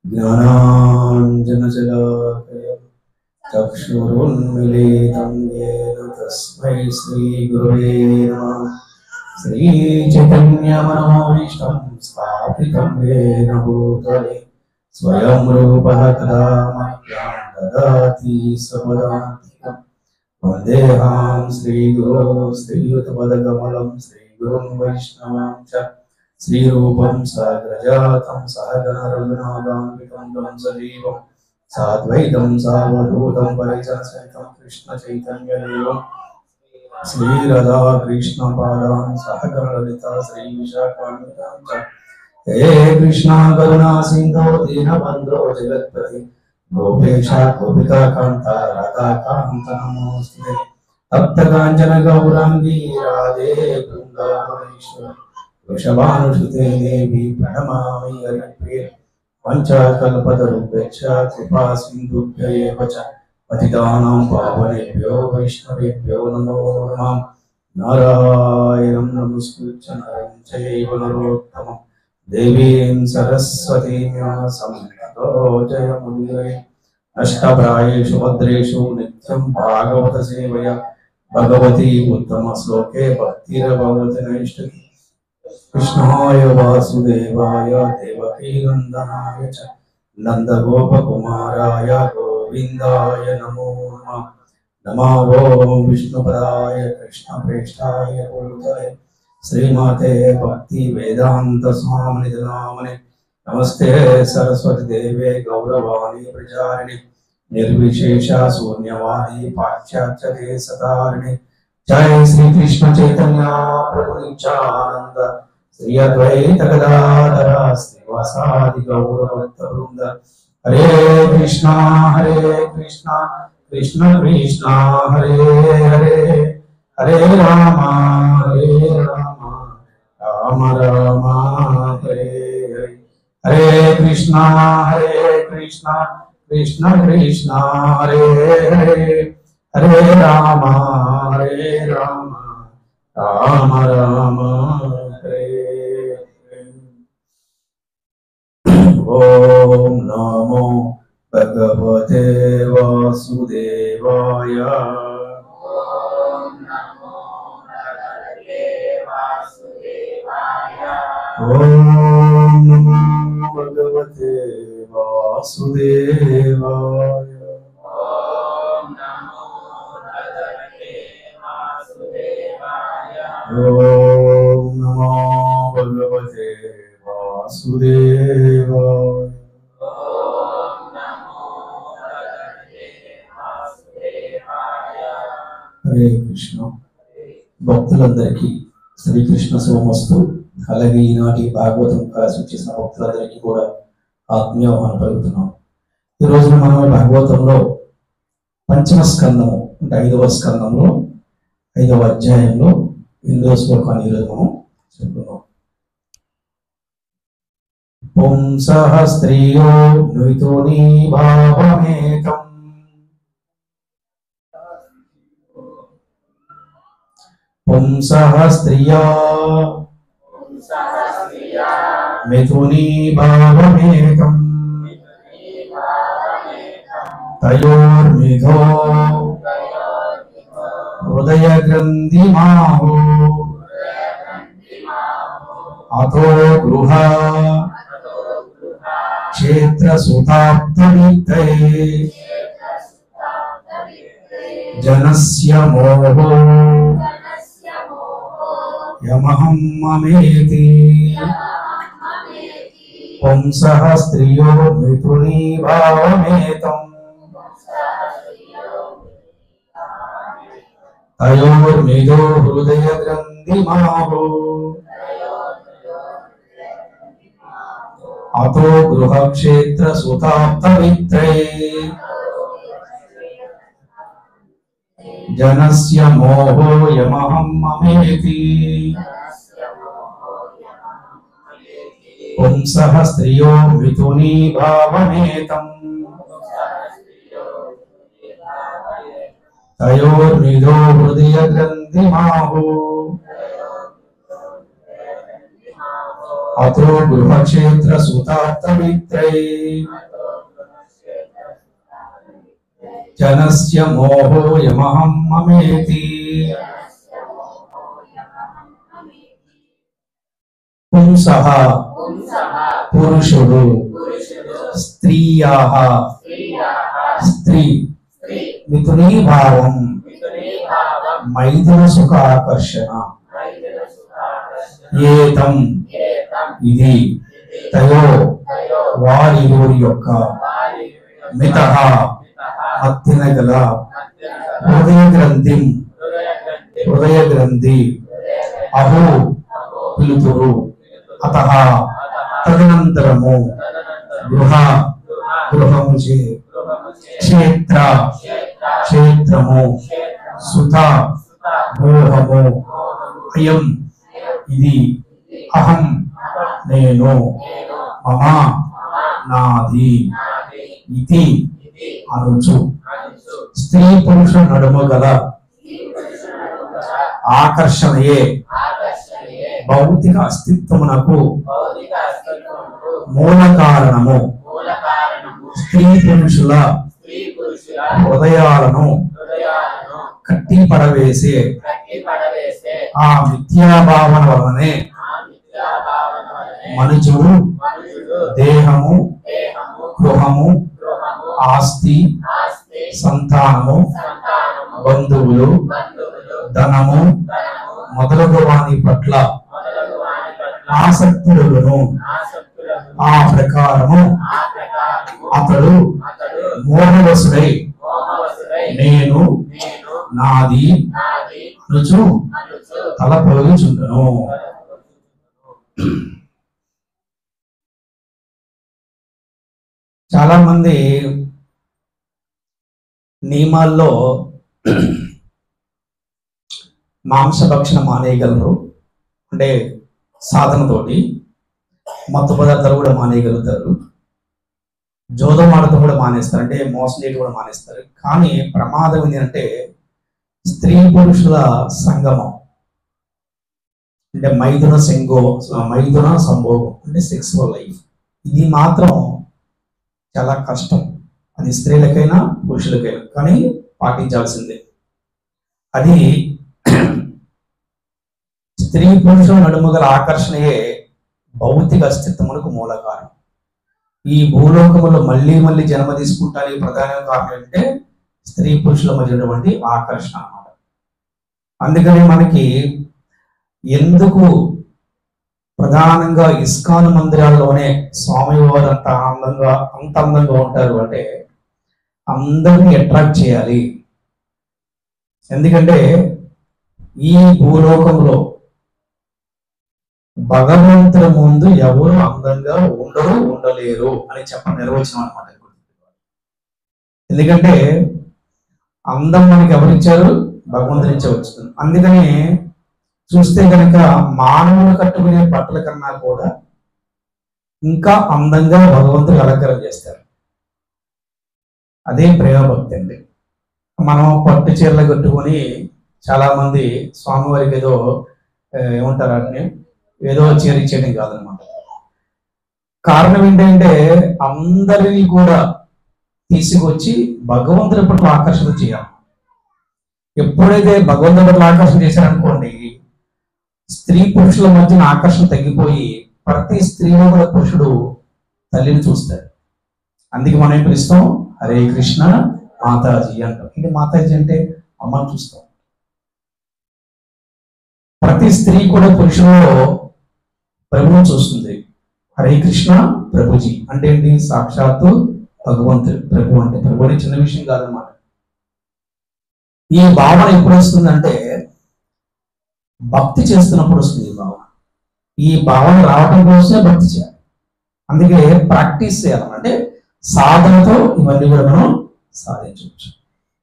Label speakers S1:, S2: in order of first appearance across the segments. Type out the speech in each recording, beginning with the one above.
S1: ज्ञानाञ्जनशलाकया चक्षुरुन्मीलितं येन तस्मै श्रीगुरवे नमः। श्रीचैतन्यमनोभीष्टं स्थापितं येन भूतले स्वयं रूपः तदा मह्यं ददाति स्वपदान्तिकम्। वन्देऽहं श्रीगुरो श्रीयुतपदकमलं श्रीगुरुं वैष्णवां च श्रीरूपं साग्रजातं सहगणरघुनाथान्वितं तं सजीवं साद्वैतं सावधूतं परिजनसहितं कृष्णचैतन्यदेवं श्रीराधा कृष्णपादान् सहगणललिता श्रीविशाखान्वितां च। हे कृष्णा करुणा सिन्धो दीनबन्धो जगत्पते गोपेशा गोपिका कांता राधा कांत नमोस्तुते। तप्त कांचन गौरांगी राधे वृंदावनेश्वरी वृषभानुसुते देवी प्रणमामि हरिप्रिये। पंचकल्पतरुभ्यश्च कृपा सिन्धुभ्य एव च पतितानां पावनेभ्यो वैष्णवेभ्यो नमो नमः। नारायणं नमस्कृत्य नरं चैव नरोत्तमं देवीं सरस्वतीं व्यासं ततो जयमुदीरये। अष्टप्रायेषु भद्रेषु नित्यं भागवत सेवया भगवती उत्तम श्लोके भक्तिर्भवति नैष्ठिकी। कृष्णाय वासुदेवाय देवकी नंदनाय च नंदगोपकुमाराय गोविन्दाय नमो नमः। नमो विष्णुपदाय कृष्णप्रेष्ठाय भूतले श्रीमते भक्ति वेदांत स्वामी नामने। नमस्ते सरस्वती देवे गौरवाणी प्रचारिणे निर्विशेष शून्यवादी पाश्चात्य देशतारिणे। जय श्री कृष्ण चैतन्य प्रभु नित्यानंद श्री अद्वैत गदाधर श्रीवासादि गौर भक्तवृंद। हरे कृष्णा कृष्ण कृष्ण हरे हरे हरे राम राम राम हरे हरे। हरे कृष्णा कृष्ण कृष्ण हरे हरे हरे राम राम राम हरे हरे। ओम नमो भगवते वासुदेवाय।
S2: ओम नमो भगवते वासुदेवाय।
S1: ओम नमो भगवते वासुदेवाय।
S2: ओम नमो भगवते वासुदेवाय।
S1: ओम नमो भगवते वासुदेवाय।
S2: ओम नमो भगवते वासुदेवाय।
S1: हरे कृष्ण। భక్తులందరికీ శ్రీకృష్ణ శుభమస్తు. అలాగే ఈనాటి భాగవతం కాసి చేసిన భక్తులందరికీ కూడా ఆత్మీయవాహనం పలుకుతున్నాం. ఈ రోజున మనం భాగవతంలో పంచమ స్కందము అంటే 5వ స్కందంలో 5వ అధ్యాయంలో 8వ శ్లోకాన్ని ఈరోజు మనం చెప్పుకున్నాం. పుంసః స్త్రియో నృతోని భావమేకం पुंसः स्त्रिया मिथुनी भावमेकम् तयोर्मिथो हृदयग्रन्थिमाहो अतो गृह क्षेत्रसुताप्तवित्ते जनस्य मोहो यमहं ममेति। पुंसः स्त्रियो मिथुनी भावमेतम् तयोर्मिथो हृदयग्रन्थिमाहो अतो गृहक्षेत्रसुताप्तवित्ते जनस्य मोहो यमहं ममेति। पुंसः स्त्रियो मिथुनी भावमेतम् तयोर्मिथो हृदयग्रन्थिमाहो అతో గృహక్షేత్ర సుతార్థమిత్రై జనస్య మోహోయమహం మమేతి పుంసః పురుషుడు స్త్రీయాః స్త్రీ మిథునీభావం మైథున సుఖ ఆకర్షణ ఏతం ఇది తయో వారిరువురి యొక్క మితః మధ్యన గల హృదయ గ్రంథి అహో పిలుతురు అతః తదనంతరము గృహముచే క్షేత్రము సుత మోహము అయం ఇది అహం నేను మమ నాది ఇది అనుచు స్త్రీ పురుష నడుమ గల ఆకర్షణయే భౌతిక అస్తిత్వమునకు మూల కారణము. స్త్రీ పురుషుల హృదయాలను కట్టి పడవేసే ఆ మిథ్యాభావన వలనే మనుషుడు దేహము, గృహము, ఆస్తి, సంతానము, బంధువులు, ధనము మొదలగు వాని పట్ల ఆసక్తులను ఆ ప్రకారము అతడు మోహవసుడై నేను నాది అనుచు తలపోయుచుండును. చాలా మంది నియమాల్లో మాంసభక్షణ మానేయగలరు, అంటే సాధనతోటి మత్తు పదార్థాలు కూడా మానేయగలుగుతారు, జోదం ఆడటం కూడా మానేస్తారు, అంటే మోసం చేయడం కూడా మానేస్తారు. కానీ ప్రమాదం ఏంటంటే స్త్రీ పురుషుల సంగమం, అంటే మైథున సంభోగం, అంటే సెక్సువల్ లైఫ్, ఇది మాత్రం చాలా కష్టం. అది స్త్రీలకైనా పురుషులకైనా కానీ పాటించాల్సిందే. అది స్త్రీ పురుషుల నడుమ గల ఆకర్షణయే భౌతిక అస్తిత్వములకు మూల కారణం. ఈ భూలోకములో మళ్ళీ మళ్ళీ జన్మ తీసుకుంటానికి ప్రధాన కారణం అంటే స్త్రీ పురుషుల మధ్య ఆకర్షణ అన్నమాట. అందుకని మనకి ఎందుకు ప్రధానంగా ఇస్కాన్ మందిరాల్లోనే స్వామివారు అంత అందంగా ఉంటారు అంటే అందరినీ అట్రాక్ట్ చేయాలి. ఎందుకంటే ఈ భూలోకంలో భగవంతుడి ముందు ఎవరు అందంగా ఉండలేరు అని నిర్వచనం అనమాట. ఎందుకంటే అందం మనకి ఎవరిచ్చారు? భగవంతుడి నుంచే వచ్చింది. అందుకని చూస్తే కనుక మానవులు కట్టుకునే బట్టల కన్నా కూడా ఇంకా అందంగా భగవంతుడు అలంకరణ చేస్తారు. అదే ప్రేమభక్తి అండి. మనం పట్టు చీరలు కట్టుకొని చాలా మంది స్వామివారికి ఏదో ఏమంటారు అంటే ఏదో చీర ఇచ్చేయడం కాదనమాట. కారణం ఏంటంటే అందరినీ కూడా తీసుకొచ్చి భగవంతుడి పట్ల ఆకర్షణ చేయాలి. ఎప్పుడైతే భగవంతుడి పట్ల ఆకర్షణ చేశారనుకోండి, స్త్రీ పురుషుల మధ్యన ఆకర్షణ తగ్గిపోయి ప్రతి స్త్రీలో కూడా పురుషుడు తల్లిని చూస్తాడు. అందుకే మనం ఏం పిలుస్తాం? హరే కృష్ణ మాతాజీ అంటాం. ఇది మాతాజీ అంటే అమ్మని చూస్తాం. ప్రతి స్త్రీ కూడా పురుషులలో ప్రభువుని చూస్తుంది. హరే కృష్ణ ప్రభుజీ అంటే ఏంటి? సాక్షాత్తు భగవంతుడు. ప్రభు అంటే ప్రభు అనే చిన్న విషయం కాదన్నమాట. ఈ భావన ఎప్పుడు వస్తుందంటే భక్తి చేస్తున్నప్పుడు వస్తుంది ఈ భావన. ఈ భావన రావడం కోసమే భక్తి చేయాలి. అందుకే ప్రాక్టీస్ చేయాలంటే సాధనతో ఇవన్నీ కూడా మనం సాధించవచ్చు.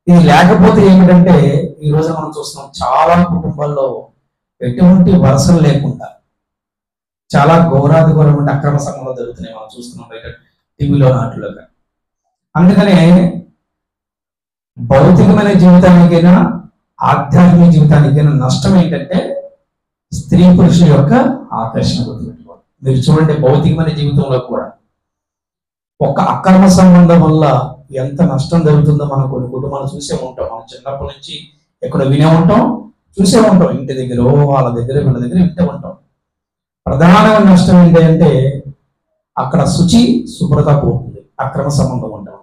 S1: ఇది లేకపోతే ఏమిటంటే ఈ రోజు మనం చూస్తున్నాం చాలా కుటుంబాల్లో ఎటువంటి వరసలు లేకుండా చాలా ఘోరాది ఘోరమైన అక్రమ సంఘంలో జరుగుతున్నాయి. మనం చూస్తున్నాం బయట టీవీలో నాటిలో. అందుకనే భౌతికమైన జీవితానికైనా ఆధ్యాత్మిక జీవితానికైనా నష్టం ఏంటంటే స్త్రీ పురుషుల యొక్క ఆకర్షణ గుర్తుపెట్టుకోవాలి. మీరు చూడండి, భౌతికమైన జీవితంలో కూడా ఒక అక్రమ సంబంధం వల్ల ఎంత నష్టం జరుగుతుందో మనం కొన్ని కుటుంబాలు చూసే ఉంటాం. మనం చిన్నప్పటి నుంచి ఎక్కడ వినే ఉంటాం, చూసే ఉంటాం. ఇంటి దగ్గర వాళ్ళ దగ్గర వీళ్ళ దగ్గర వింటే ఉంటాం. ప్రధానమైన నష్టం ఏంటంటే అక్కడ శుభ్రత పోతుంది, అక్రమ సంబంధం ఉంటాం.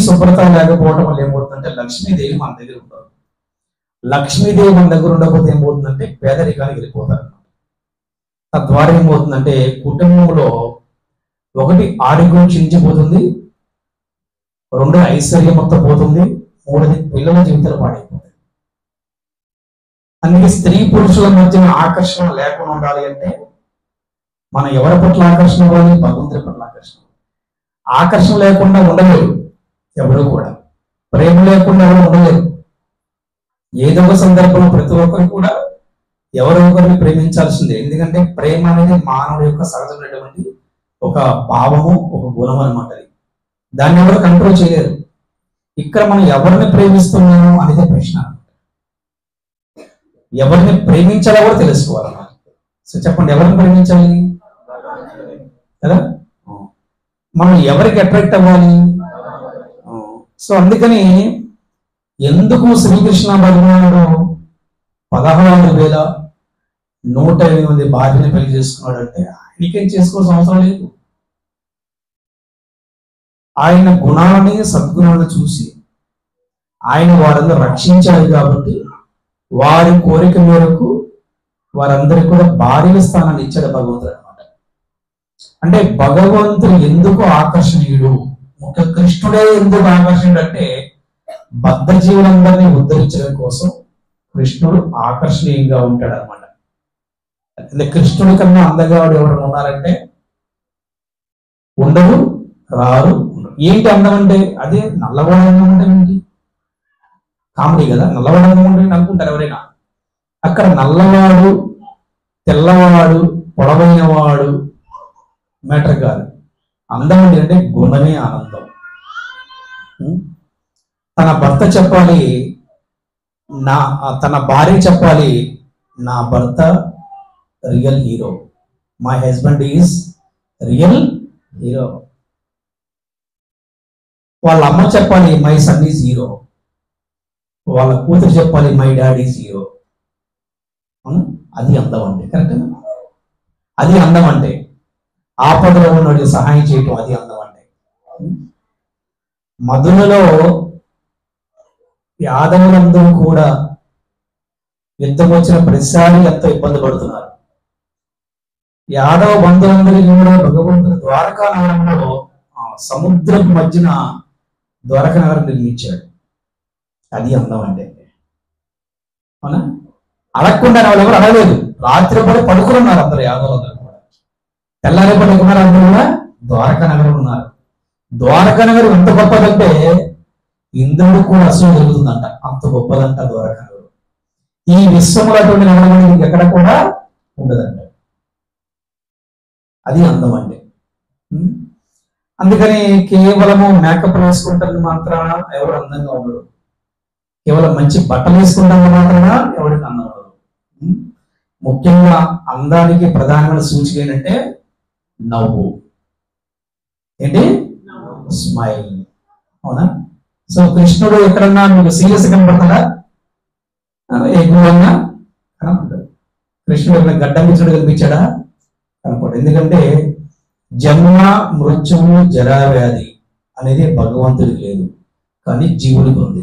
S1: శుభ్రత లేకపోవడం వల్ల ఏమవుతుందంటే లక్ష్మీదేవి మన దగ్గర ఉంటారు. లక్ష్మీదేవి మన దగ్గర ఉండకపోతే ఏమవుతుందంటే పేదరికానికి వెళ్ళిపోతారు. తద్వారా ఏమవుతుందంటే కుటుంబంలో ఒకటి ఆరోగ్యం క్షీణించిపోతుంది, రెండు ఐశ్వర్యం మొత్తం పోతుంది, మూడోది పిల్లల జీవితాలు పాడైపోతాయి. అందుకే స్త్రీ పురుషుల మధ్యన ఆకర్షణ లేకుండా ఉండాలి అంటే మనం ఎవరి పట్ల ఆకర్షణ ఇవ్వాలి? భగవంతుడి పట్ల ఆకర్షణ. ఆకర్షణ లేకుండా ఉండలేరు ఎవరు కూడా, ప్రేమ లేకుండా ఎవరు ఉండలేరు. ఏదో ఒక సందర్భంలో ప్రతి ఒక్కరు కూడా ఎవరో ఒకరిని ప్రేమించాల్సిందే. ఎందుకంటే ప్రేమ అనేది మానవుడి యొక్క సహజమైనటువంటి ఒక భావము, ఒక గుణం అనమాట. దాన్ని ఎవరు కంట్రోల్ చేయలేరు. ఇక్కడ మనం ఎవరిని ప్రేమిస్తున్నాము అనేది ప్రశ్న. ఎవరిని ప్రేమించాలో కూడా తెలుసుకోవాలన్నమాట. సో చెప్పండి, ఎవరిని ప్రేమించాలి కదా? మనం ఎవరికి అట్రాక్ట్ అవ్వాలి? సో అందుకని ఎందుకు శ్రీకృష్ణ భగవానుడు 16,108 భార్యని పెళ్లి చేసుకున్నాడు అంటే ఆయనకేం చేసుకోవాల్సిన అవసరం లేదు. ఆయన గుణాలని సద్గుణాలను చూసి ఆయన వారిని రక్షించాలి కాబట్టి వారి కోరిక మేరకు వారందరికీ కూడా భార్య స్థానాన్ని ఇచ్చాడు భగవంతుడు అనమాట. అంటే భగవంతుడు ఎందుకు ఆకర్షణీయుడు, ముఖ్య కృష్ణుడే ఎందుకు ఆకర్షణీయుడు అంటే బద్ధ జీవులందరినీ ఉద్ధరించడం కోసం కృష్ణుడు ఆకర్షణీయంగా ఉంటాడు అనమాట. అంటే కృష్ణుడి కన్నా అందగాడు ఎవరైనా ఉన్నారంటే ఉండరు, రారు. ఏంటి అందం అంటే? అదే నల్లవాడు అందం అంటే ఏంటి? కామెడీ కదా, నల్లవాడు అందం అంటే అనుకుంటారు ఎవరైనా. అక్కడ నల్లవాడు, తెల్లవాడు, పొడవైన వాడు మ్యాటర్ కాదు. అందం అంటే గుణమే ఆనందం. తన భర్త చెప్పాలి, తన భార్య చెప్పాలి, నా భర్త real hero, my husband is real hero. వాళ్ళ అమ్మ చెప్పాలి, మై సన్ ఈజ్ హీరో. వాళ్ళ కూతురు చెప్పాలి, మై డాడ్ ఈజ్ హీరో. అది అందం అంటే. కరెక్ట్? అది అందం అంటే. ఆపదలో ఉన్నవాడికి సహాయం చేయటం, అది అందం అంటే. మధులలో యాదవులందరూ కూడా యుద్ధం వచ్చిన ప్రతిసారి ఎంతో ఇబ్బంది పడుతున్నారు. యాదవ బంధువులందరికీ కూడా భగవంతుడు ద్వారకా నగరంలో సముద్రపు మధ్యన ద్వారకా నగరం నిర్మించాడు. అది అందం అంటే. అవునా? అడగకుండా వాళ్ళు ఎవరు అడగలేదు. రాత్రి పడి పడుకున్నారు అందరు యాదవులందరూ కూడా. తెల్లారి పడుకున్నారు అందరూ కూడా ద్వారకా నగరం ఉన్నారు. ద్వారకా నగరం ఎంత గొప్పదంటే ఇంద్రుడు కూడా అసలు జరుగుతుందంట, అంత గొప్పదంట ద్వారకా నగరం. ఈ విశ్వంలో అటువంటి నగరం ఎక్కడ కూడా ఉండదంట. అది అందం అంటే. అందుకని కేవలము మేకప్ వేసుకుంటారు మాత్రాన ఎవరు అందంగా ఉండరు. కేవలం మంచి బట్టలు వేసుకుంటారు మాత్రాన ఎవరికి అందం ఉండదు. ముఖ్యంగా అందానికి ప్రధానమైన సూచిక ఏంటంటే నవ్వు. ఏంటి? స్మైల్. అవునా? సో కృష్ణుడు ఎక్కడన్నా మీకు సీరియస్ కనపడతాడా? ఎక్కువన్నా కనపడ్డాడు. కృష్ణుడు ఎక్కడ గడ్డంపించడు కనిపించాడా? కనపడు. ఎందుకంటే జన్మ, మృత్యువు, జరావ్యాధి అనేది భగవంతుడికి లేదు, కానీ జీవుడికి ఉంది.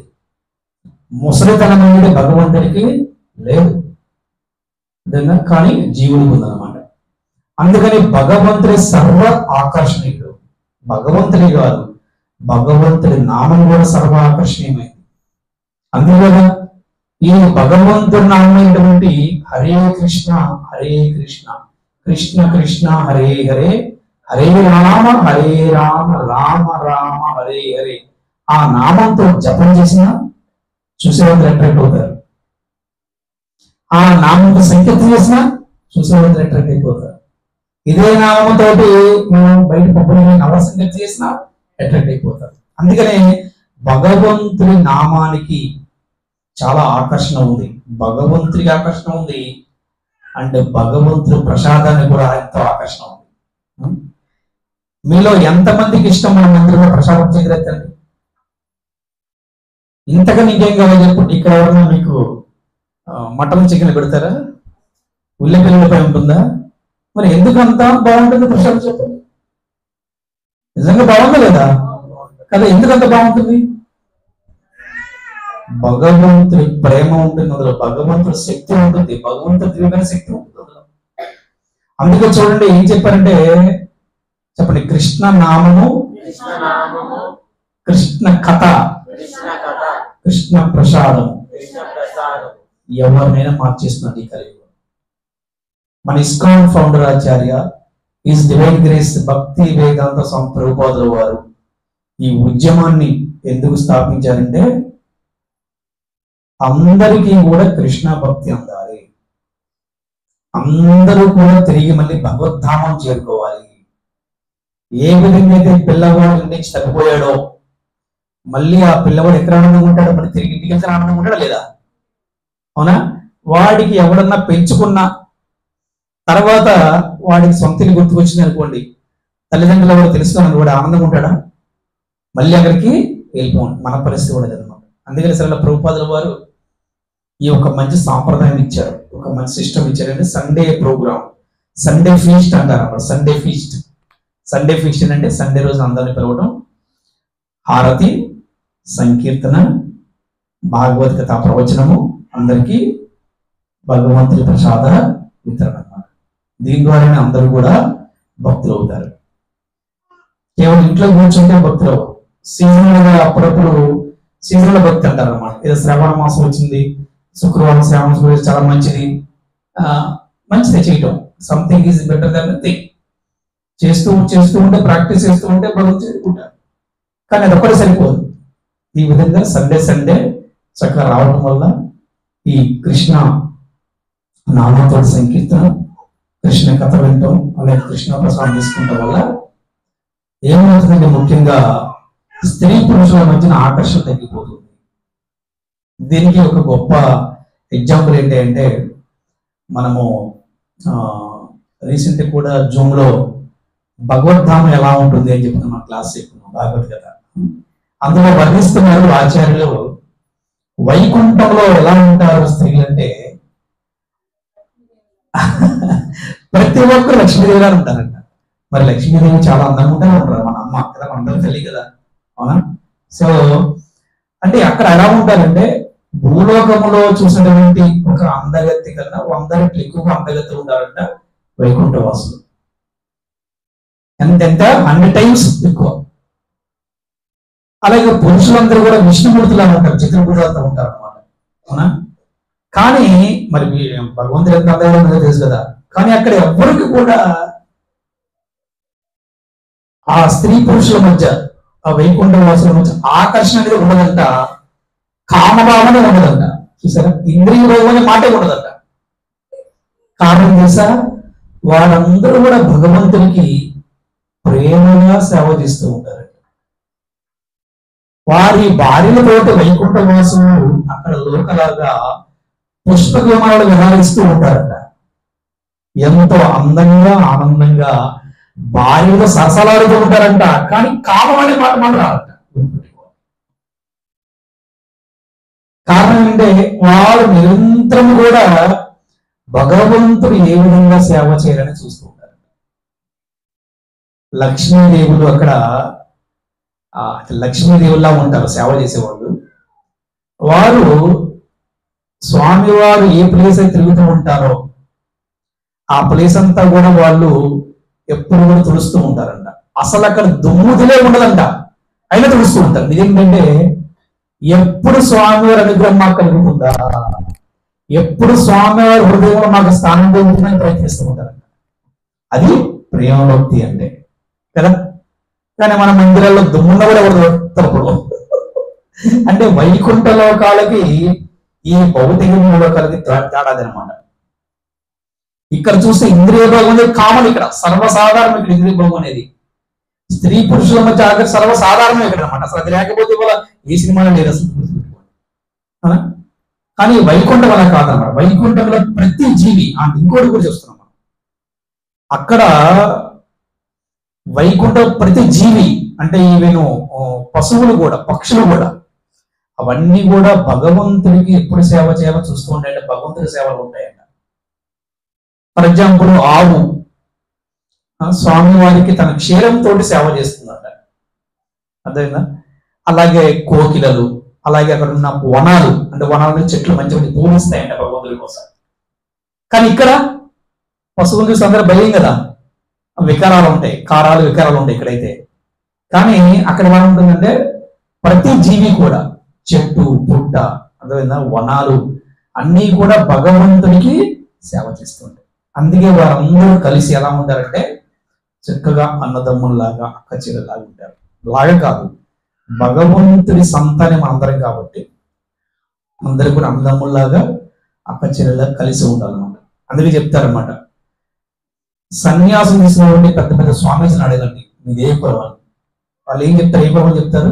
S1: ముసలితనం అనేది భగవంతుడికి లేదు, కానీ జీవుడికి ఉందన్నమాట. అందుకని భగవంతుడి సర్వ ఆకర్షణీయుడు. భగవంతుడి కాదు, భగవంతుడి నామం కూడా సర్వ ఆకర్షణీయమైంది. అందువల్ల ఈ భగవంతుడి నామైనటువంటి హరే కృష్ణ హరే కృష్ణ కృష్ణ కృష్ణ హరే హరే హరే రామ రామ రామ హరే హరే, ఆ నామంతో జపం చేసిన చూసేవాళ్ళు అట్రాక్ట్ అవుతారు. ఆ నామంతో సంకీర్తన చేసిన చూసేవాళ్ళు అట్రాక్ట్ అయిపోతారు. ఇదే నామంతో మనం బయట పబ్బులు నవ సంకీర్తన చేసిన అట్రాక్ట్ అయిపోతారు. అందుకనే భగవంతుడి నామానికి చాలా ఆకర్షణ ఉంది. భగవంతుడికి ఆకర్షణ ఉంది, అండ్ భగవంతుడు ప్రసాదాన్ని కూడా ఎంతో ఆకర్షణ ఉంది. మీలో ఎంతమందికి ఇష్టం మన మందిరంలో ప్రసాదం చేకరెత్తండి. ఇంతగా నీకేం కావాలి చెప్పు. ఇక్కడ ఎవరన్నా మీకు మటన్ చికెన్ పెడతారా? ఉల్లిపిల్లలపై ఉంటుందా? మరి ఎందుకంతా బాగుంటుంది ప్రసాదం చెప్పండి. నిజంగా బాగుందా లేదా కదా? ఎందుకంత బాగుంటుంది? భగవంతుడి ప్రేమ ఉంటుంది అందులో, భగవంతుడి శక్తి ఉంటుంది, భగవంతుడి దివ్యమైన శక్తి ఉంటుంది అందులో. అందుకే చూడండి ఏం చెప్పారంటే, చెప్పండి, కృష్ణ నామము, కృష్ణ కథ, కృష్ణ ప్రసాదం ఎవరినైనా మార్చేస్తున్నది ఈ కలియుగం. మన ISKCON founder Acharya is divine grace భక్తి వేదాంత స్వామి ప్రభుపాదుల వారు ఈ ఉద్యమాన్ని ఎందుకు స్థాపించారంటే, అందరికీ కూడా కృష్ణ భక్తి అందాలి, అందరూ కూడా తిరిగి మళ్ళీ భగవద్ధామం చేరుకోవాలి. ఏ విధంగా అయితే పిల్లవాడు ఇంటికి తగ్గిపోయాడో మళ్ళీ ఆ పిల్లవాడు ఎక్కడ ఆనందంగా ఉంటాడో మళ్ళీ తిరిగి ఇంటికి వెళ్తే ఆనందంగా ఉంటాడా లేదా? అవునా? వాడికి ఎవడన్నా పెంచుకున్న తర్వాత వాడికి సొంతని గుర్తుకొచ్చింది అనుకోండి, తల్లిదండ్రులు ఎవరు తెలుసుకున్నాను వాడు ఆనందంగా ఉంటాడా? మళ్ళీ అక్కడికి వెళ్ళిపోండి. మన పరిస్థితి కూడా అనమాట. అందుకని సరే ప్రభుపాదుల వారు ఈ ఒక మంచి సాంప్రదాయం ఇచ్చారు, ఒక మంచి సిస్టమ్ ఇచ్చారు. సండే ప్రోగ్రామ్, సండే ఫీస్ట్ అంటారు అన్నమాట. సండే ఫీస్ట్, సండే ఫీస్ట్ అంటే సండే రోజు అందరిని పిలవడం, హారతి, సంకీర్తన, భాగవత్ కథా ప్రవచనము, అందరికీ భగవంతుడి ప్రసాద వితరణ అన్నమాట. దీని ద్వారానే అందరూ కూడా భక్తులు అవుతారు. కేవలం ఇంట్లో కూర్చుంటే భక్తులు అవ్వరు. సీజనల్ గా అప్పుడప్పుడు సీజనల్ భక్తి అంటారు అన్నమాట. ఏదో శ్రావణ మాసం వచ్చింది, శుక్రవారం శ్రావణ శుక్రవారం చాలా మంచిది, మంచిదే చేయటం. Something is better than thing. చేస్తూ ఉంటే, ప్రాక్టీస్ చేస్తూ ఉంటే భగవంతుడు ఉంటారు. కానీ అది ఒక్కడే సరిపోదు. ఈ విధంగా సండే చక్కగా రావడం వల్ల ఈ కృష్ణ నామతో సంకీర్తన, కృష్ణ కథ వినటం, అలాగే కృష్ణ ప్రసాదం తీసుకుంటాం వల్ల ఏమవుతుందంటే ముఖ్యంగా స్త్రీ పురుషుల మధ్యన ఆకర్షణ తగ్గిపోతుంది. దీనికి ఒక గొప్ప ఎగ్జాంపుల్ ఏంటి అంటే, మనము రీసెంట్ కూడా జూమ్ లో భగవద్ధామం ఎలా ఉంటుంది అని చెప్పి మన క్లాస్ చెప్పుకున్నాం, భగవద్గీత. అందులో వర్ణిస్తున్నారు ఆచార్యులు, వైకుంఠంలో ఎలా ఉంటారు స్త్రీలు అంటే ప్రతి ఒక్కరు లక్ష్మీదేవి గారు ఉంటారంట. మరి లక్ష్మీదేవి చాలా అందంగా ఉంటారు, మన అమ్మ కదా, అందరూ తెలియ కదా, అవునా? సో అంటే అక్కడ ఎలా ఉంటారంటే, భూలోకములో చూసినటువంటి ఒక అందగత్తి కన్నా 100 రెట్లు ఎక్కువగా అందగత్తులు ఉంటారంట వైకుంఠ వాసులు. ఎంత 100 టైమ్స్ ఎక్కువ. అలాగే పురుషులందరూ కూడా విష్ణుమూర్తిలా ఉంటారు, చిత్రభూజాలతో ఉంటారు అన్నమాట, అవునా? కానీ మరి భగవంతుడు ఎంత అందగా తెలుసు కదా. కానీ అక్కడ ఎవరికి కూడా ఆ స్త్రీ పురుషుల మధ్య, ఆ వైకుంఠ వాసుల మధ్య ఆకర్షణ అనేది ఉండదంట, కామభావన ఉండదంట. చూసారా? ఇంద్రియ భోగం అనే మాటే ఉండదంట. కారణం తెలుసా? వాళ్ళందరూ కూడా భగవంతునికి ప్రేమగా సేవ చేస్తూ ఉంటారు. వారి భార్యలతో వైకుంఠ వాసులు అక్కడ లోకలాగా పుష్పక విమానాలు విహారిస్తూ ఉంటారట. ఎంతో అందంగా ఆనందంగా భార్యలో సరసలాడుతూ ఉంటారంట. కానీ కామం అనే మాట మాట్లాడాలంట. కారణం ఏంటంటే వాళ్ళు నిరంతరం కూడా భగవంతుడు ఏ విధంగా సేవ చేయాలని చూస్తూ ఉంటారు. లక్ష్మీదేవులు అక్కడ లక్ష్మీదేవుల్లా ఉంటారు సేవ చేసేవాళ్ళు. వారు స్వామివారు ఏ ప్లేస్ అయితే తిరుగుతూ ఉంటారో ఆ ప్లేస్ అంతా కూడా వాళ్ళు ఎప్పుడు కూడా తుడుస్తూ ఉంటారంట. అసలు అక్కడ దుమ్ముదిలే ఉండదంట, అయినా తుడుస్తూ ఉంటారు. ఇదేంటంటే ఎప్పుడు స్వామివారి అనుగ్రహం మాకు కలుగుతుందా, ఎప్పుడు స్వామివారి హృదయంలో మాకు స్థానం పొందుతుందని ప్రయత్నిస్తూ ఉంటారంట. అది ప్రేమ భక్తి అంటే కదా. కానీ మన మందిరాల్లో దుమ్మున్న కూడా ఎవరు తప్పుడు. అంటే వైకుంఠ లోకాలకి ఈ భౌతిక లోకాలకి తేడాది అనమాట. ఇక్కడ చూస్తే ఇంద్రియ భోగం అనేది కామన్, ఇక్కడ సర్వసాధారణం. ఇక్కడ ఇంద్రియ భోగం అనేది స్త్రీ పురుషుల మధ్య ఆఖరి సర్వసాధారణం ఇక్కడ అనమాట. అసలు అది లేకపోతే ఇవాళ ఏ సినిమాలో లేదు అసలు. కానీ వైకుంఠం అలా కాదన్నమాట. వైకుంఠంలో ప్రతి జీవి అంటే ఇంకోటి కూడా చూస్తున్నాం మనం. అక్కడ వైకుంఠం ప్రతి జీవి అంటే ఈవెను పశువులు కూడా, పక్షులు కూడా, అవన్నీ కూడా భగవంతుడికి ఎప్పుడు సేవ చేయాలో చూస్తూ ఉంటాయంటే భగవంతుడి సేవలు ఉంటాయంట. ఫర్ ఎగ్జాంపుల్ ఆవు స్వామి వారికి తన క్షీరంతో సేవ చేస్తుందంట, అర్థమైందా? అలాగే కోకిలలు, అలాగే అక్కడ ఉన్న వనాలు అంటే వనాలు చెట్లు మంచి మంచి పూజిస్తాయంట భగవంతుడి కోసం. కానీ ఇక్కడ పశువులు చూసి అందరూ భయం కదా, వికారాలు ఉంటాయి, కారాలు వికారాలు ఉంటాయి ఇక్కడైతే. కానీ అక్కడ ఎలా ఉంటుందంటే ప్రతి జీవి కూడా, చెట్టు పుట్ట, అర్థమైందా, వనాలు అన్నీ కూడా భగవంతుడికి సేవ చేస్తుంటాయి. అందుకే వారందరూ కలిసి ఎలా ఉంటారంటే చక్కగా అన్నదమ్ముల్లాగా అక్క చెల్లెలాగా ఉంటారు. లాగా కాదు, భగవంతుడి సంతానం మనందరం కాబట్టి అందరూ కూడా అన్నదమ్ముల్లాగా అక్క చెల్లెలాగా కలిసి ఉండాలన్నమాట. అందుకే చెప్తారన్నమాట, సన్యాసం తీసుకున్న పెద్ద పెద్ద స్వామీజీని అడగండి మీది ఏ కులం అని. వాళ్ళు ఏం చెప్తారు? ఏ కులం అని చెప్తారు?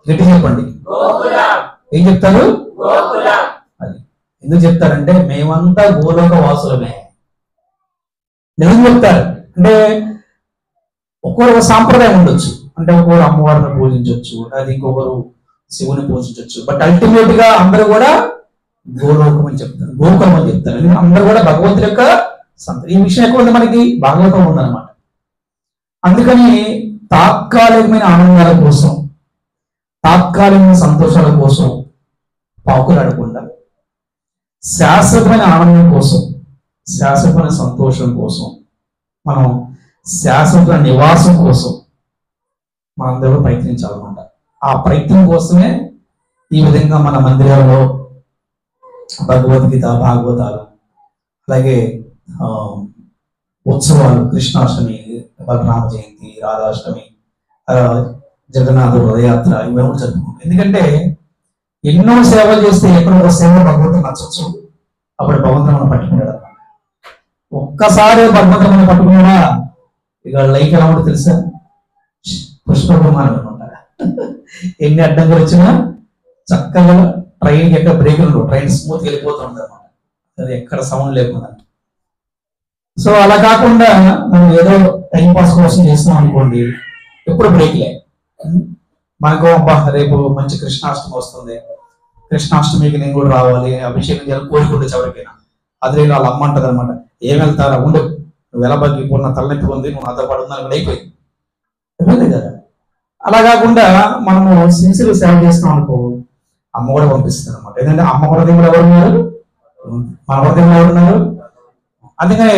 S1: గట్టి చెప్పండి. ఏం చెప్తారు? అది ఎందుకు చెప్తారంటే మేమంతా గోలోక వాసులమే నిజం చెప్తారు. అంటే ఒక్కొక్క సాంప్రదాయం ఉండొచ్చు, అంటే ఒక్కొక్కరు అమ్మవారిని పూజించవచ్చు, అది ఇంకొకరు శివుని పూజించవచ్చు. బట్ అల్టిమేట్ గా అందరూ కూడా గోలోకం అని చెప్తారు, గోకులం అని చెప్తారు. అందరూ కూడా భగవంతుడి యొక్క సంత. ఈ విషయం ఎక్కువ మనకి భాగవతం ఉందన్నమాట. అందుకని తాత్కాలికమైన ఆనందాల కోసం, తాత్కాలికమైన సంతోషాల కోసం పాకులాడకుండా శాశ్వతమైన ఆనందం కోసం, శాశ్వతమైన సంతోషం కోసం, మనం శాశ్వత నివాసం కోసం మనందరూ ప్రయత్నించాలన్నమాట. ఆ ప్రయత్నం కోసమే ఈ విధంగా మన మందిరాల్లో భగవద్గీత, భాగవతాలు, అలాగే ఉత్సవాలు, కృష్ణాష్టమి, బలరామ జయంతి, రాధాష్టమి, జగన్నాథ రథయాత్ర ఇవన్నీ జరుపుకుంటాం. ఎందుకంటే ఎన్నో సేవలు చేస్తే ఎక్కడో ఒక సేవ భగవంతుడు నచ్చచ్చు, అప్పుడు భగవంతుడు మనం పట్టుకున్నాడు. ఒక్కసారి భగవంతుడు మనం పట్టుకున్నాడా ఇక లైఫ్ ఎలా ఉంటుందో తెలుసా? పుష్పకుమారం అనమాట. ఎన్ని అడ్డంకులు వచ్చినా చక్కగా ట్రైన్కి ఎక్కడ బ్రేకులు ఉండవు, ట్రైన్ స్మూత్గా వెళ్ళిపోతూ ఉంటుంది అనమాట, అది ఎక్కడ సౌండ్ లేకుండా. సో అలా కాకుండా మనం ఏదో టైం పాస్ కోసం చేస్తున్నాం అనుకోండి, ఎప్పుడు బ్రేక్లే. మనకు రేపు మంచి కృష్ణాష్టమి వస్తుంది, కృష్ణాష్టమికి నేను కూడా రావాలి, అభిషేకం చేయాలి కోరుకుంటే ఎవరికైనా. అదే వాళ్ళ అమ్మ అంటది అనమాట, ఏం వెళ్తారా ఉండు, నువ్వు ఎలా బగ్గి ఇప్పుడు నా తలనొప్పి ఉంది, నువ్వు నాతో పాటు ఉందని కూడా అయిపోయింది. ఇవ్వలేదు కదా. అలా కాకుండా మనము సిన్సియర్ సేవ చేస్తున్నాం అనుకో, అమ్మ కూడా పంపిస్తుంది అనమాట. ఎందుకంటే అమ్మ హృదయంలో ఎవరున్నారు? మన హృదయంలో ఎవరున్నారు? అందుకని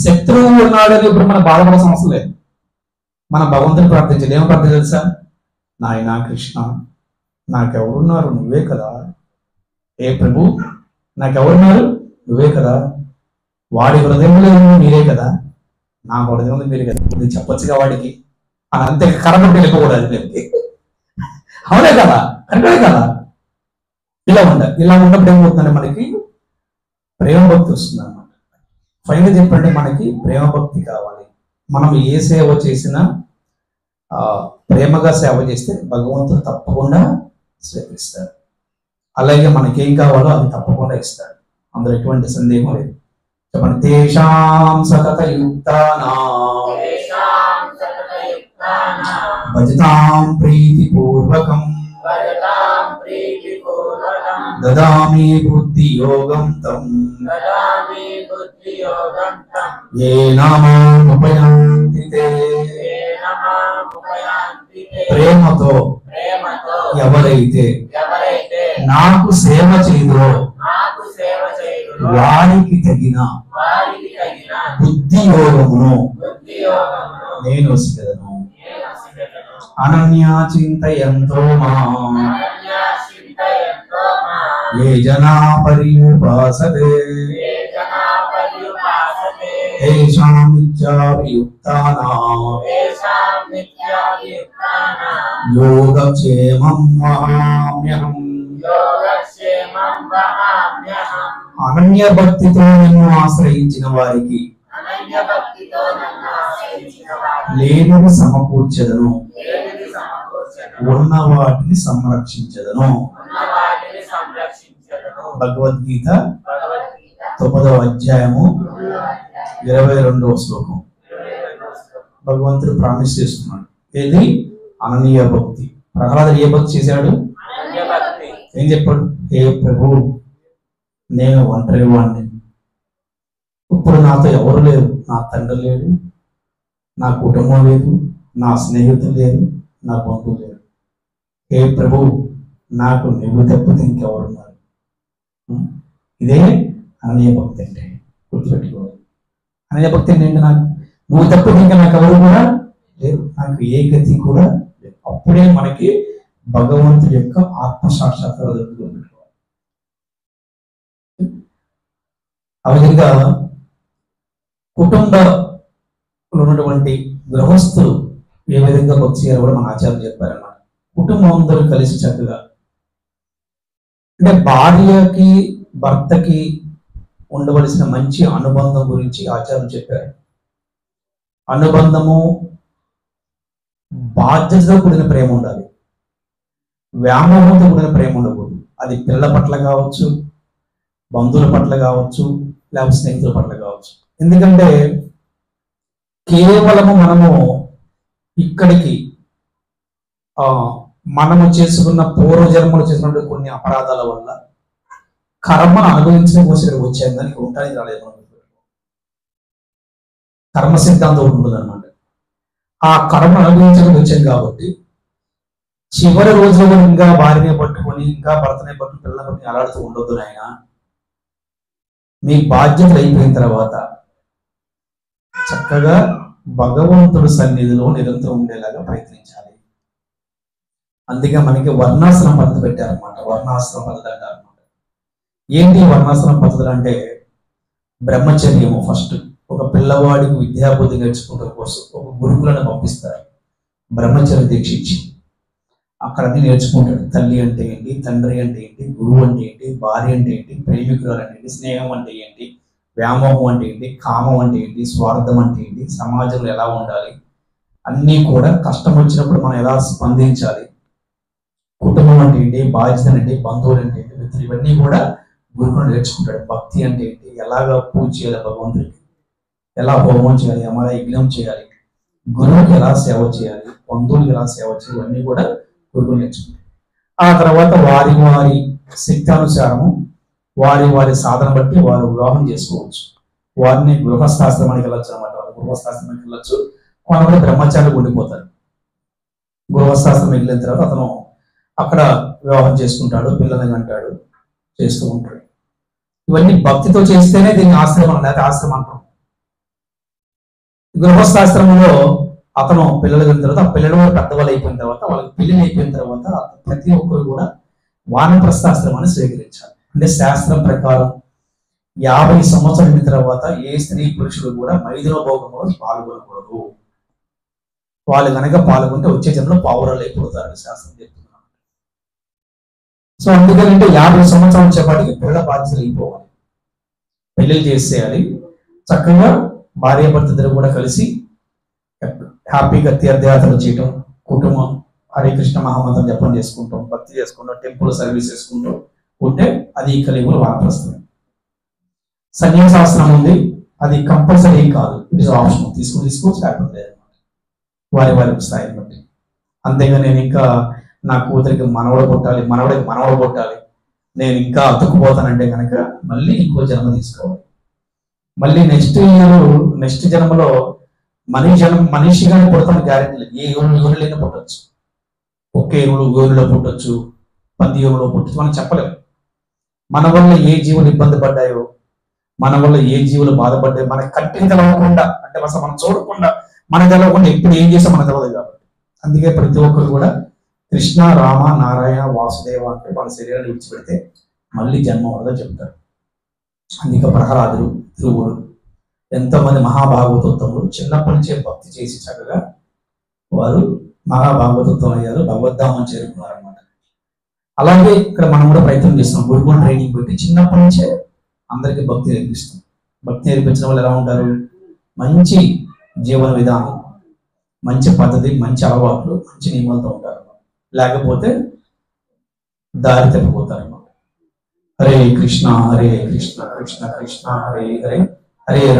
S1: శత్రువు ఉన్నాడని ఇప్పుడు మన బాధపడాల్సిన అవసరం లేదు. మన భగవంతుని ప్రార్థించాలి. ఏమో ప్రార్థన తెలుసా? నాయన కృష్ణ, నాకెవరున్నారు? నువ్వే కదా. ఏ ప్రభు, నాకెవరున్నారు? నువ్వే కదా. వాడి హృదయంలో మీరే కదా, నా హృదయంలో మీరే కదా. ఇది చెప్పొచ్చుగా వాడికి అని, అంతే కరెక్ట్ వెళ్ళిపోకూడదు మీరు. అవునే కదా, కరెక్టే కదా. ఇలా ఉండాలి. ఇలా ఉన్నప్పుడు ఏమవుతుందంటే మనకి ప్రేమ భక్తి వస్తుంది అన్నమాట. ఫైనల్ చెప్పండి, మనకి ప్రేమ భక్తి కావాలి. మనం ఏ సేవ చేసినా ప్రేమగా సేవ చేస్తే భగవంతుడు తప్పకుండా స్వీకరిస్తాడు. అలాగే మనకేం కావాలో అది తప్పకుండా ఇస్తాడు, అందులో ఎటువంటి సందేహం లేదు. చెప్పండి. తేషాం సతత యుక్తానాం భజతాం ప్రీతిపూర్వకం దదామి బుద్ధి యోగం తం ఏన మాం ఉపయాంతి తే. ప్రేమతో ఎవరైతే నాకు సేవ చేయదో వారికి తగిన బుద్ధి యోగమును నేను వసిగలను. అనన్యా చింతయంతో మాం ఏ జనా పర్యుపాసతే తేషాం నిత్యాభియుక్తానాం యోగక్షేమం వహామ్యహం. అనన్య భక్తితో నిన్ను ఆశ్రయించిన వారికి లేనిది సమకూర్చదను, ఉన్న వాటిని సంరక్షించదను. భగవద్గీత 9వ అధ్యాయము 22వ శ్లోకం. భగవంతుడు ప్రామిస్ చేస్తున్నాడు. ఏది? అననీయ భక్తి. ప్రహ్లాదుడు ఏ భక్తి చేశాడు? ఏం చెప్పాడు? హే ప్రభు, నేను ఒంటరి వాడిని, ఇప్పుడు నాతో ఎవరు లేరు, నా తండ్రి లేడు, నా కుటుంబం లేదు, నా స్నేహితులు లేరు, నా బంధువులు లేరు. హే ప్రభు, నాకు నువ్వు తప్పితే ఇంకెవరున్నారు? ఇదే అననీయ భక్తి అంటే. గుర్తుపెట్టుకోవాలి. అననీయ భక్తి ఏంటంటే నాకు నువ్వు తప్పితే ఇంకా నాకు ఎవరు కూడా లేరు, నాకు ఏ గతి కూడా లేదు. అప్పుడే మనకి భగవంతుడి యొక్క ఆత్మసాక్షాత్కారం దొరుకుతుంది. ఆ విధంగా కుటుంబంలో ఉన్నటువంటి గృహస్థులు ఏ విధంగా భక్తి చేయాలో కూడా మన ఆచార్యులు చెప్పారన్నమాట. కుటుంబం అందరూ కలిసి చక్కగా, అంటే భార్యకి భర్తకి ఉండవలసిన మంచి అనుబంధం గురించి ఆచార్యులు చెప్పారు. అనుబంధము బాధ్యతతో కూడిన ప్రేమ ఉండాలి, వ్యామోహంతో కూడిన ప్రేమ ఉండకూడదు. అది పిల్లల పట్ల కావచ్చు, బంధువుల పట్ల కావచ్చు, లేకపోతే స్నేహితుల పట్ల కావచ్చు. ఎందుకంటే కేవలము మనము ఇక్కడికి మనము చేసుకున్న పూర్వజన్మలు చేసినటువంటి కొన్ని అపరాధాల వల్ల కర్మను అనుభవించడం కోసం ఇక్కడికి వచ్చాము, కానీ ఇక్కడ ఉంటానికి రాలేదు. కర్మ సిద్ధాంతం ఉండదు అనమాట. ఆ కర్మ అనుభవించడానికి వచ్చాం కాబట్టి చివరి రోజుల్లో ఇంకా భార్యనే పట్టుకొని, ఇంకా భర్తనే పట్టుకుని, పిల్లల్ని పట్టుకుని అలాడుతూ ఉండొద్దు నాయన. మీ బాధ్యతలు అయిపోయిన తర్వాత చక్కగా భగవంతుడి సన్నిధిలో నిరంతరం ఉండేలాగా ప్రయత్నించాలి. అందుకే మనకి వర్ణాశ్రమ పద్ధతి పెట్టారనమాట. వర్ణాశ్రమ పద్ధతి అంటారనమాట. ఏంటి వర్ణాశ్రమ పద్ధతులు అంటే? బ్రహ్మచర్యము ఫస్ట్. ఒక పిల్లవాడికి విద్యాబుద్ధి నేర్చుకోవడం కోసం ఒక గురుకులను పంపిస్తారు. బ్రహ్మచర్య దీక్ష ఇచ్చి అక్కడ అన్ని నేర్చుకుంటాడు. తల్లి అంటే ఏంటి, తండ్రి అంటే ఏంటి, గురువు అంటే ఏంటి, భార్య అంటే ఏంటి, ప్రేమికురాలు అంటే ఏంటి, స్నేహం అంటే ఏంటి, వ్యామోహం అంటే ఏంటి, కామం అంటే ఏంటి, స్వార్థం అంటే ఏంటి, సమాజంలో ఎలా ఉండాలి, అన్నీ కూడా కష్టం వచ్చినప్పుడు మనం ఎలా స్పందించాలి, కుటుంబం అంటే ఏంటి, బాధ్యత అంటే, బంధువులు అంటే ఏంటి, మిత్రులు, ఇవన్నీ కూడా గురువులు నేర్చుకుంటాడు. భక్తి అంటే ఏంటి, ఎలాగా పూజ చేయాలి భగవంతుడికి, ఎలా హోమం చేయాలి, ఎలా యజ్ఞం చేయాలి, గురువుకి ఎలా సేవ చేయాలి, బంధువులకి ఎలా సేవ చేయాలి, ఇవన్నీ కూడా గురువులు నేర్చుకుంటారు. ఆ తర్వాత వారి వారి శక్తి అనుసారము వారి వారి సాధన బట్టి వారు వివాహం చేసుకోవచ్చు. వారిని గృహస్థాశ్రమానికి వెళ్ళొచ్చు అనమాట. గృహస్థాశ్రమానికి వెళ్ళొచ్చు. కొంతమంది బ్రహ్మచారులు ఉండిపోతారు. గృహస్థాశ్రమం వెళ్ళిన తర్వాత అతను అక్కడ వివాహం చేసుకుంటాడు, పిల్లల్ని అంటాడు, చేస్తూ ఉంటాడు. ఇవన్నీ భక్తితో చేస్తేనే దీన్ని ఆశ్రమం, లేకపోతే ఆశ్రమం అంటాం. గృహస్థాశ్రమంలో అతను పిల్లలు అయిన తర్వాత, ఆ పిల్లలు పెద్దవాళ్ళు అయిపోయిన తర్వాత, వాళ్ళకి పెళ్లి అయిపోయిన తర్వాత ప్రతి ఒక్కరు కూడా వానప్రస్థాశ్రమాన్ని స్వీకరించాలి. అంటే శాస్త్రం ప్రకారం 50 సంవత్సరాల తర్వాత ఏ స్త్రీ పురుషుడు కూడా మైథున భోగంలో పాల్గొనకూడదు. వాళ్ళు కనుక పాల్గొంటే వచ్చే జన్మలో పావురాలు అయిపోతారు శాస్త్రం చెప్తున్నారు. సో అందుకనంటే 50 సంవత్సరాలు వచ్చేపాటికి పిల్లల బాధ్యతలు అయిపోవాలి, పెళ్లిళ్ళు చేసేయాలి. చక్కగా భార్యాభర్త ఇద్దరు కూడా కలిసి హ్యాపీగా తీర్థయాత్రలు చేయటం, కుటుంబం హరే కృష్ణ మహామంత్రం జపం చేసుకుంటాం, భక్తి చేసుకుంటాం, టెంపుల్ సర్వీస్ చేసుకుంటాం ఉంటే అది కలియుగంలో వానప్రస్థమే. సన్యాసాశ్రమం ఉంది, అది కంపల్సరీ కాదు, ఇట్ ఇస్ ఆప్షన్. తీసుకోవచ్చు, లేకపోతే వారి వారి స్థాయిని బట్టి. అంతేగా నేను ఇంకా నా కూతురికి మనవడు పుట్టాలి, మనవడికి మనవడు పుట్టాలి, నేను ఇంకా అతుక్కుపోతానంటే కనుక మళ్ళీ ఇంకో జన్మ తీసుకోవాలి. మళ్ళీ నెక్స్ట్ జన్మలో మనిషిగానే పుడతాను గ్యారెంటీ లేదు. ఏ యోనిలైనా పుట్టచ్చు, ఒకే యోనిలో పుట్టచ్చు, 10 యోనిలో పుట్టచ్చు, మనం చెప్పలేము. మన వల్ల ఏ జీవులు ఇబ్బంది పడ్డాయో, మన వల్ల ఏ జీవులు బాధపడ్డాయో మనకి కంటికి తెలవకుండా, అంటే అసలు మనం చూడకుండా, మనకు తెలవకుండా ఎప్పుడు ఏం చేసాం మనకు తెలియదు కాబట్టి. అందుకే ప్రతి ఒక్కరు కూడా కృష్ణ, రామ, నారాయణ, వాసుదేవ అంటే మన శరీరాన్ని విడిచిపెడితే మళ్ళీ జన్మ ఉండదని చెప్తారు. అందుకే ప్రహ్లాదుడు, ధ్రువుడు, ఎంతోమంది మహాభాగవతోత్తములు చిన్నప్పటి నుంచే భక్తి చేసి చక్కగా వారు మహాభాగవతోత్వం అయ్యారు, భగవద్ధామం చేరుకున్నారు అనమాట. అలాగే ఇక్కడ మనం కూడా ప్రయత్నం చేస్తున్నాం. గురుకుల ట్రైనింగ్ పెట్టి చిన్నప్పటి నుంచే అందరికీ భక్తి నేర్పిస్తాం. భక్తి నేర్పించిన వాళ్ళు ఎలా ఉంటారు? మంచి జీవన విధానం, మంచి పద్ధతి, మంచి అలవాట్లు, మంచి నియమాలతో ఉంటారు. లేకపోతే దారి తప్పిపోతారు అన్నమాట. హరే కృష్ణ కృష్ణ కృష్ణ హరే హరే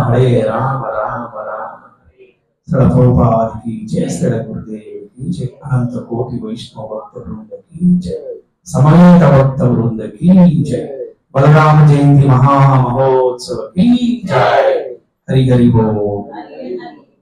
S1: హరే రామ రామ రామ హరే. శ్రీ ప్రభుపాద की जय, श्री गुरुदेव की जय, अनंत कोटि वैष्णव भक्त वृंद की जय, समवेत भक्त वृंद की जय, बलराम जयंती महामहोत्सव की जय. हरि हरि बोल.